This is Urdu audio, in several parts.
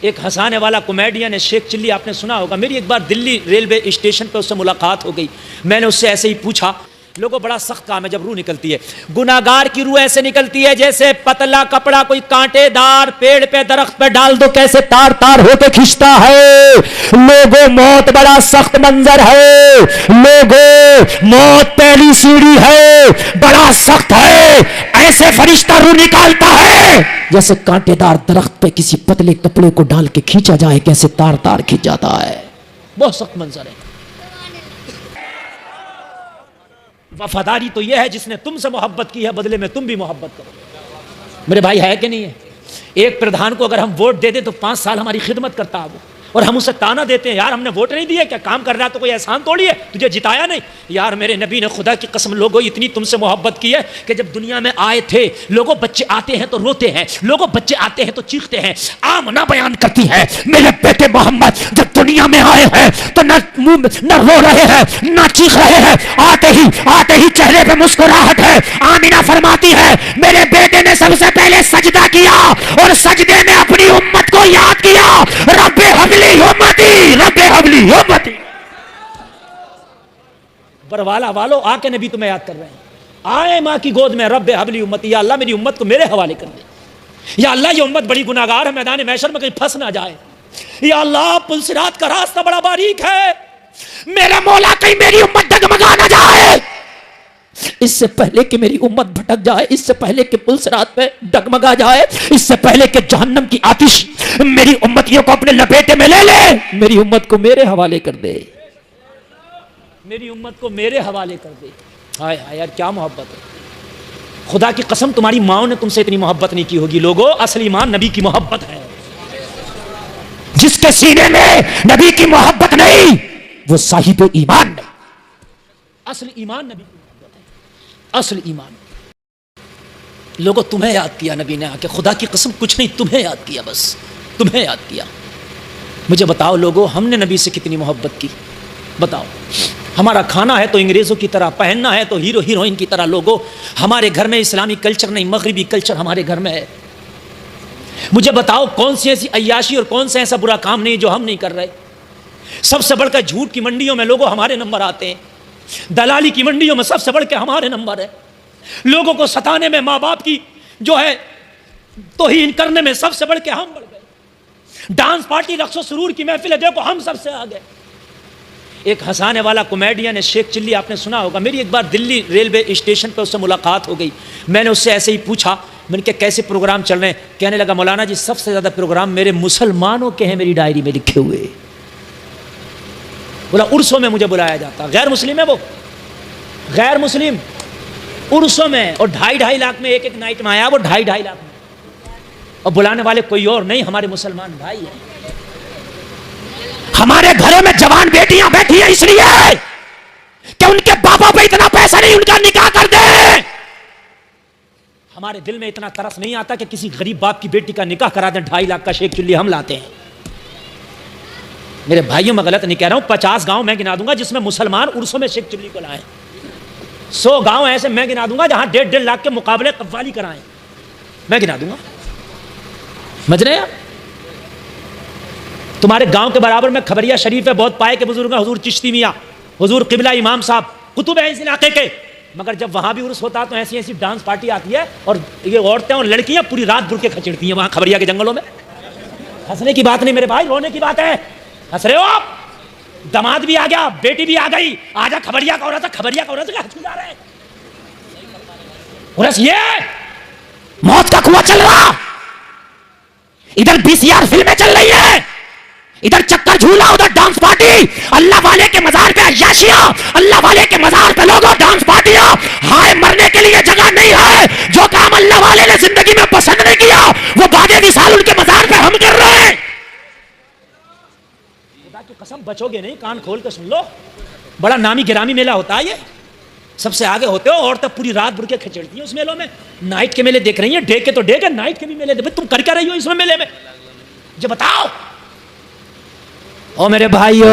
ایک ہنسانے والا کامیڈین ہے شیخ چلی، آپ نے سنا ہوگا. میری ایک بار دلی ریلوے اسٹیشن پہ اس سے ملاقات ہو گئی. میں نے اس سے ایسے ہی پوچھا، لوگوں بڑا سخت کام ہے جب روح نکلتی ہے. گناہگار کی روح ایسے نکلتی ہے جیسے پتلا کپڑا کوئی کانٹے دار پیڑ پہ درخت پہ ڈال دو کیسے تار تار ہو کے کھینچتا ہے. لوگوں موت بڑا سخت منظر ہے، لوگوں موت پہلی سیڑھی ہے، بڑا سخت ہے. ایسے فرشتہ روح نکالتا ہے جیسے کانٹے دار درخت پہ کسی پتلے کپڑے کو ڈال کے کھینچا جائے کیسے تار تار کھینچ جاتا ہے. بہت سخت منظر ہے. وفاداری تو یہ ہے جس نے تم سے محبت کی ہے بدلے میں تم بھی محبت کرو. میرے بھائی ہے کہ نہیں ہے؟ ایک پردھان کو اگر ہم ووٹ دے دیں تو 5 سال ہماری خدمت کرتا ہے وہ، اور ہم اسے تانا دیتے ہیں یار ہم نے ووٹ نہیں دیا، کیا کام کر رہا تو کوئی احسان توڑی ہے، تجھے جتایا نہیں. یار میرے نبی نے خدا کی قسم لوگوں اتنی تم سے محبت کی ہے کہ جب دنیا میں آئے تھے لوگوں بچے آتے ہیں تو روتے ہیں، لوگوں بچے آتے ہیں تو چیختے ہیں. آمنہ بیان کرتی ہے میرے بیٹے محمد جب دنیا میں آئے ہیں تو نہ رو رہے ہیں نہ چیخ رہے ہیں، آتے ہی چہرے پہ مسکراہٹ ہے. آمینہ فرماتی ہے میرے بیٹے نے سب سے پہلے سجدہ کیا اور سجدے میں اپنی امت کو یاد کیا. رب حبلی امتی، رب حبلی امتی. بروالا والو آ کے نبی تمہیں یاد کر رہے ہیں. آئے ماں کی گود میں رب حبلی امتی، یا اللہ میری امت کو میرے حوالے کر دے. یا اللہ یہ امت بڑی گناہگار ہے، میدان محشر میں کہیں پھنس نہ جائے. یا اللہ پل صراط کا راستہ بڑا باریک ہے، میرا مولا کہیں میری امت ڈگمگا نہ جائے. اس سے پہلے کہ میری امت بھٹک جائے، اس سے پہلے کہ پل صراط پہ ڈگمگا جائے، اس سے پہلے کہ جہنم کی آتش میری امتیوں کو اپنے لپیٹے میں لے لے، میری امت کو میرے حوالے کر دے، میری امت کو میرے حوالے کر دے. ہائے ہائے یار کیا محبت ہے. خدا کی قسم تمہاری ماں نے تم سے اتنی محبت نہیں کی ہوگی. لوگوں اصل ایمان نبی کی محبت ہے. جس کے سینے میں نبی کی محبت نہیں وہ صاحب ایمان نہیں. اصل ایمان نبی کی محبت ہے، اصل ایمان. لوگوں تمہیں یاد کیا نبی نے آ کے، خدا کی قسم کچھ نہیں، تمہیں یاد کیا، بس تمہیں یاد کیا. مجھے بتاؤ لوگوں ہم نے نبی سے کتنی محبت کی. بتاؤ ہمارا کھانا ہے تو انگریزوں کی طرح، پہننا ہے تو ہیرو ہیروئن کی طرح. لوگوں ہمارے گھر میں اسلامی کلچر نہیں مغربی کلچر ہمارے گھر میں ہے. مجھے بتاؤ کون سی ایسی عیاشی اور کون سا ایسا برا کام نہیں جو ہم نہیں کر رہے. سب سے بڑھ کر جھوٹ کی منڈیوں میں لوگوں ہمارے نمبر آتے ہیں، دلالی کی منڈیوں میں سب سے بڑھ کے ہمارے نمبر ہے. لوگوں کو ستانے میں، ماں باپ کی جو ہے توہین کرنے میں سب سے بڑھ کے ہم بڑھ گئے. ڈانس پارٹی رقص و سرور کی محفل ہے دیکھو ہم سب سے آگے. ایک ہنسانے والا کامیڈین ہے شیخ چلی، آپ نے سنا ہوگا. میری ایک بار دلی ریلوے اسٹیشن پہ اس سے ملاقات ہو گئی. میں نے اس سے ایسے ہی پوچھا، میں نے کہا کیسے پروگرام چل رہے ہیں؟ کہنے لگا مولانا جی سب سے زیادہ پروگرام میرے مسلمانوں کے ہیں میری ڈائری میں لکھے ہوئے. بولا عرسوں میں مجھے بلایا جاتا. غیر مسلم ہے وہ، غیر مسلم، عرسوں میں، اور 2.5 لاکھ میں ایک نائٹ میں آیا وہ 2.5 لاکھ میں. اور بلانے والے کوئی اور نہیں ہمارے مسلمان بھائی ہیں. ہمارے گھروں میں جوان بیٹیاں بیٹھی ہیں اس لیے کہ ان کے باپوں پہ اتنا پیسہ نہیں ان کا نکاح کر دیں. ہمارے دل میں اتنا ترس نہیں آتا کہ کسی غریب باپ کی بیٹی کا نکاح کرا دیں. 2.5 لاکھ کا شیخ چلی ہم لاتے ہیں. میرے بھائیوں میں غلط نہیں کہہ رہا ہوں. 50 گاؤں میں گنا دوں گا جس میں مسلمان عرسوں میں شیخ چلی کو لائیں. 100 گاؤں ایسے میں گنا دوں گا جہاں 1.5 لاکھ کے مقابلے قوالی کرائیں. میں گنا دوں گا. سمجھ رہے ہیں؟ تمہارے گاؤں کے برابر میں کھبریا شریف ہے، بہت پائے کے بزرگ ہیں، حضور چشتی میاں، حضور قبلہ امام صاحب، قطب ہیں اس علاقے کے. مگر جب وہاں بھی عرس ہوتا تو ایسی ایسی ڈانس پارٹی آتی ہے اور یہ عورتیں اور لڑکیاں پوری رات برقعے کھچڑتی ہیں وہاں کھبریا کے جنگلوں میں. ہنسنے کی بات نہیں میرے بھائی، رونے کی بات ہے. ہنس رہے ہو آپ؟ داماد بھی آ گیا، بیٹی بھی آ گئی، آجا کھبریا کا عورت ہے، کھبریا کا عورت ہے، ہنس جا رہے ہیں. عرس یہ موت کا کنواں چل رہا، ادھر VCR فلمیں چل رہی ہیں، ادھر چکر جھولا، ادھر ڈانس پارٹی. اللہ والے کے مزار پہ عیاشیاں، اللہ والے کے مزار پہ لوگوں ڈانس پارٹیاں. ہائے مرنے کے لیے جگہ نہیں ہے. جو کام اللہ والے نے زندگی میں پسند نہیں کیا وہ بعد وصال ان کے مزار پہ ہم کر رہے ہیں. خدا کی قسم بچو گے نہیں. کان کھول کے سن لو، بڑا نامی گرامی میلہ ہوتا ہے یہ. سب سے آگے ہوتے ہو، عورتیں پوری رات برقعے کھچڑتی ہیں اس میلوں میں. نائٹ کے میلے دیکھ رہی ہیں، ڈے کے تو ڈے کے، نائٹ کے بھی میلے دیکھ. تم کر کیا رہی ہو اس میں میلے میں؟ جو بتاؤ. او میرے بھائیو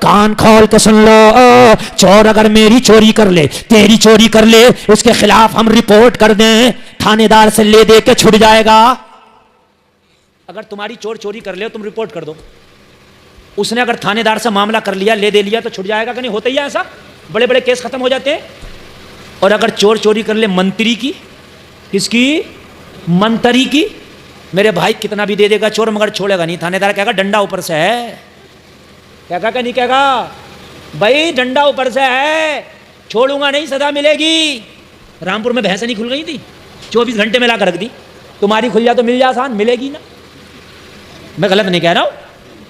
کان کھول کے سن لو، چور اگر میری چوری کر لے، تیری چوری کر لے، اس کے خلاف ہم رپورٹ کر دیں، تھانے دار سے لے دے کے چھٹ جائے گا. اگر تمہاری چور چوری کر لے تم رپورٹ کر دو, اس نے اگر تھانے دار سے معاملہ کر لیا, لے دے لیا تو چھٹ جائے گا کہ نہیں؟ ہوتا ہی ہے ایسا, بڑے بڑے کیس ختم ہو جاتے ہیں. اور اگر چور چوری کر لے منتری کی, کس کی؟ منتری کی, میرے بھائی کتنا بھی دے دے گا چور مگر چھوڑے گا نہیں. تھانے دار کہے گا ڈنڈا اوپر سے ہے, کہے گا کہ نہیں کہے گا بھائی ڈنڈا اوپر سے ہے, چھوڑوں گا نہیں, سزا ملے گی. رامپور میں بھینسیں نہیں کھل گئی تھی, 24 گھنٹے میں لا کر رکھ دی. تمہاری کھل جا تو مل جا آسان, ملے گی نا. میں غلط نہیں کہہ رہا ہوں,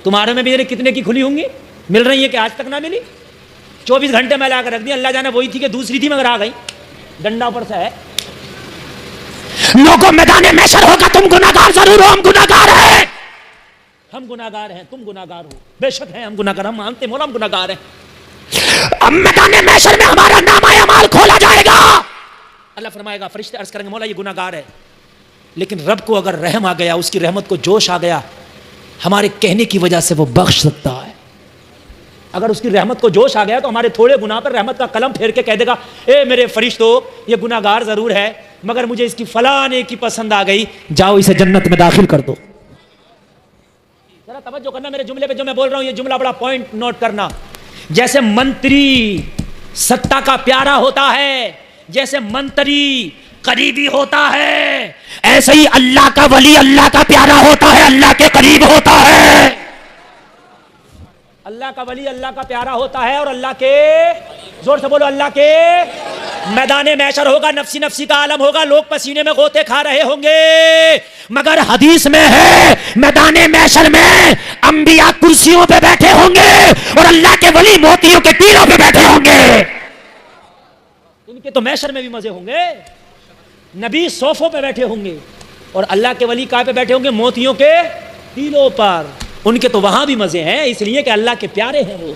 تمہارے میں بھی کتنے کی کھلی ہوں گی, مل رہی ہے کہ آج تک نہ ملی. 24 گھنٹے میں لا کر رکھ دی, اللہ جانے وہی تھی کہ دوسری تھی مگر آ گئی, ڈنڈا اوپر سے ہے. لوگوں میدان محشر ہوگا, تم گناہگار ضرور ہو, ہم گناہگار ہیں, ہم گناہگار ہیں, تم گناہگار ہو, بے شک ہیں ہم گناہگار, ہم مانتے مولا ہم گناہگار ہیں. اب میدان محشر میں ہمارا نامہ اعمال کھولا جائے گا. اللہ فرمائے گا, فرشتے عرض کریں گے مولا یہ گناہگار ہے, لیکن رب کو اگر رحم آ گیا, اس کی رحمت کو جوش آ گیا, ہمارے کہنے کی وجہ سے وہ بخش سکتا ہے. اگر اس کی رحمت کو جوش آ گیا تو ہمارے تھوڑے گناہ پر رحمت کا قلم پھیر کے کہہ دے گا, اے میرے فرشتوں یہ گناہگار ضرور ہے مگر مجھے اس کی فلاں نیکی پسند آ گئی, جاؤ اسے جنت میں داخل کر دو. ذرا توجہ کرنا میرے جملے پہ جو میں بول رہا ہوں, یہ جملہ بڑا پوائنٹ نوٹ کرنا. جیسے منتری ستا کا پیارا ہوتا ہے, جیسے منتری قریبی ہوتا ہے, ایسے ہی اللہ کا ولی اللہ کا پیارا ہوتا ہے, اللہ کے قریب ہوتا ہے. اللہ کا ولی اللہ کا پیارا ہوتا ہے, اور اللہ کے, زور سے بولو, اللہ کے میدان محشر ہوگا, نفسی نفسی کا عالم ہوگا, لوگ پسینے میں غوطے کھا رہے ہوں گے, مگر حدیث میں ہے میدان محشر میں انبیاء کرسیوں پہ بیٹھے ہوں گے اور اللہ کے ولی موتیوں کے تیروں پہ بیٹھے ہوں گے. ان کے تو محشر میں بھی مزے ہوں گے, نبی صوفوں پہ بیٹھے ہوں گے اور اللہ کے ولی کہاں پہ بیٹھے ہوں گے؟ موتیوں کے تیلوں پر. ان کے تو وہاں بھی مزے ہیں, اس لیے کہ اللہ کے پیارے ہیں وہ.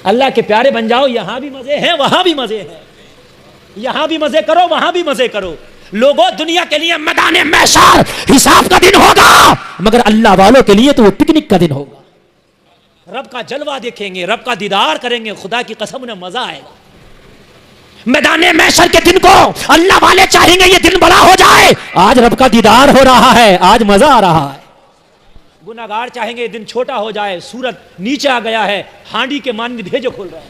اللہ کے پیارے بن جاؤ, یہاں بھی مزے ہیں وہاں بھی مزے ہیں, یہاں بھی مزے کرو وہاں بھی مزے کرو. لوگوں دنیا کے لیے میدان محشر حساب کا دن ہوگا, مگر اللہ والوں کے لیے تو وہ پکنک کا دن ہوگا. رب کا جلوہ دیکھیں گے, رب کا دیدار کریں گے, خدا کی قسم انہیں مزہ آئے گا. میدان محشر کے دن کو اللہ والے چاہیں گے یہ دن بڑا ہو جائے, آج رب کا دیدار ہو رہا ہے, آج مزہ آ رہا ہے. گناہگار چاہیں گے یہ دن چھوٹا ہو جائے, سورج نیچے آ گیا ہے, ہانڈی کے مانند بھیجو کھول رہے ہیں.